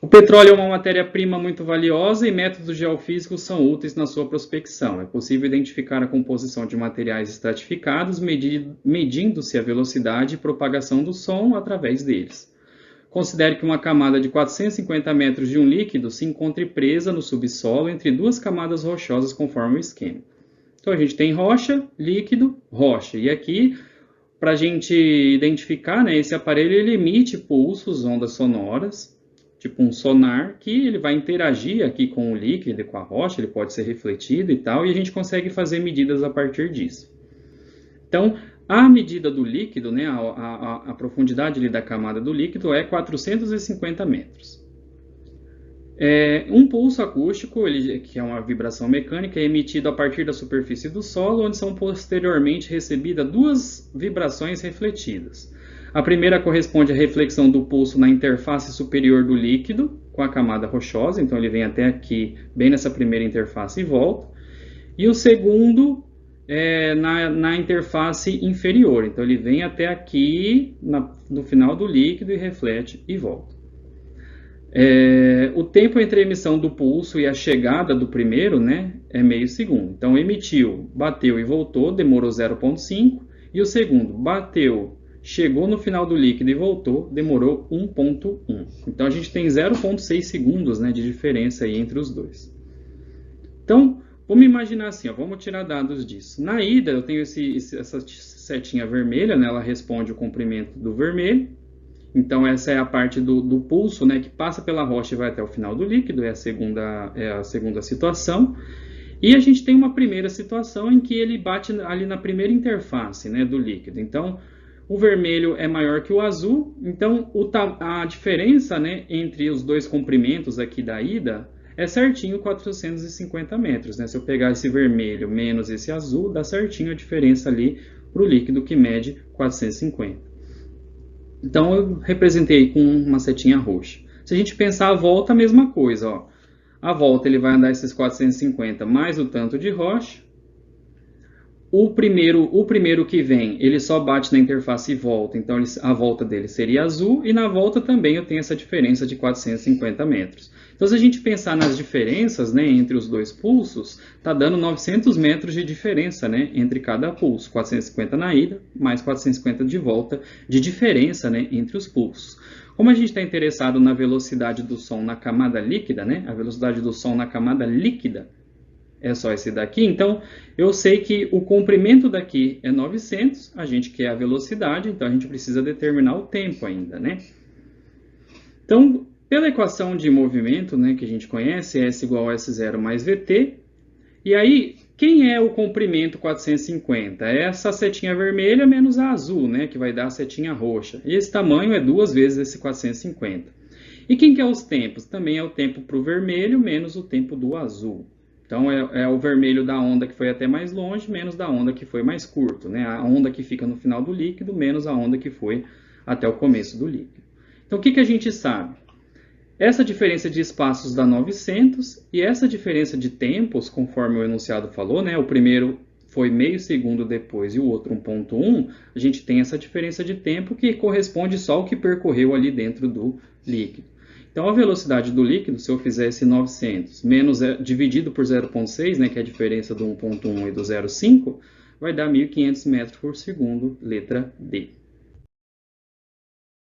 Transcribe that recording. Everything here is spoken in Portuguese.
O petróleo é uma matéria-prima muito valiosa e métodos geofísicos são úteis na sua prospecção. É possível identificar a composição de materiais estratificados, medindo-se a velocidade e propagação do som através deles. Considere que uma camada de 450 metros de um líquido se encontre presa no subsolo entre duas camadas rochosas conforme o esquema. Então a gente tem rocha, líquido, rocha. E aqui, para a gente identificar, né, esse aparelho ele emite pulsos, ondas sonoras, tipo um sonar, que ele vai interagir aqui com o líquido e com a rocha, ele pode ser refletido e tal, e a gente consegue fazer medidas a partir disso. Então, a medida do líquido, né, a profundidade ali da camada do líquido é 450 metros. Um pulso acústico, que é uma vibração mecânica, é emitido a partir da superfície do solo, onde são posteriormente recebidas duas vibrações refletidas. A primeira corresponde à reflexão do pulso na interface superior do líquido, com a camada rochosa, então ele vem até aqui, bem nessa primeira interface e volta. E o segundo na interface inferior, então ele vem até aqui no final do líquido e reflete e volta. O tempo entre a emissão do pulso e a chegada do primeiro, né, é meio segundo. Então emitiu, bateu e voltou, demorou 0,5. E o segundo, bateu, chegou no final do líquido e voltou, demorou 1,1. Então a gente tem 0,6 segundos, né, de diferença aí entre os dois. Então, vamos imaginar assim, ó, vamos tirar dados disso. Na ida, eu tenho essa setinha vermelha, né, ela responde o comprimento do vermelho. Então, essa é a parte do pulso, né, que passa pela rocha e vai até o final do líquido, é a segunda situação. E a gente tem uma primeira situação em que ele bate ali na primeira interface, né, do líquido. Então, o vermelho é maior que o azul, então a diferença, né, entre os dois comprimentos aqui da ida é certinho 450 metros. Né? Se eu pegar esse vermelho menos esse azul, dá certinho a diferença ali para o líquido que mede 450. Então, eu representei com uma setinha roxa. Se a gente pensar a volta, a mesma coisa. Ó. A volta ele vai andar esses 450 mais o tanto de rocha. O primeiro que vem, ele só bate na interface e volta, então a volta dele seria azul. E na volta também eu tenho essa diferença de 450 metros. Então, se a gente pensar nas diferenças, né, entre os dois pulsos, está dando 900 metros de diferença, né, entre cada pulso. 450 na ida, mais 450 de volta, de diferença, né, entre os pulsos. Como a gente está interessado na velocidade do som na camada líquida, né, a velocidade do som na camada líquida é só esse daqui, então eu sei que o comprimento daqui é 900, a gente quer a velocidade, então a gente precisa determinar o tempo ainda, né? Então, pela equação de movimento, né, que a gente conhece, S igual a S0 mais VT, e aí, quem é o comprimento 450? É essa setinha vermelha menos a azul, né, que vai dar a setinha roxa. E esse tamanho é 2 vezes esse 450. E quem que é os tempos? Também é o tempo para o vermelho menos o tempo do azul. Então, é o vermelho da onda que foi até mais longe, menos da onda que foi mais curto. Né? A onda que fica no final do líquido, menos a onda que foi até o começo do líquido. Então, o que a gente sabe? Essa diferença de espaços dá 900, e essa diferença de tempos, conforme o enunciado falou, né? O primeiro foi meio segundo depois e o outro 1,1, a gente tem essa diferença de tempo que corresponde só ao que percorreu ali dentro do líquido. Então, a velocidade do líquido, se eu fizer esse 900 dividido por 0,6, né, que é a diferença do 1,1 e do 0,5, vai dar 1.500 metros por segundo, letra D.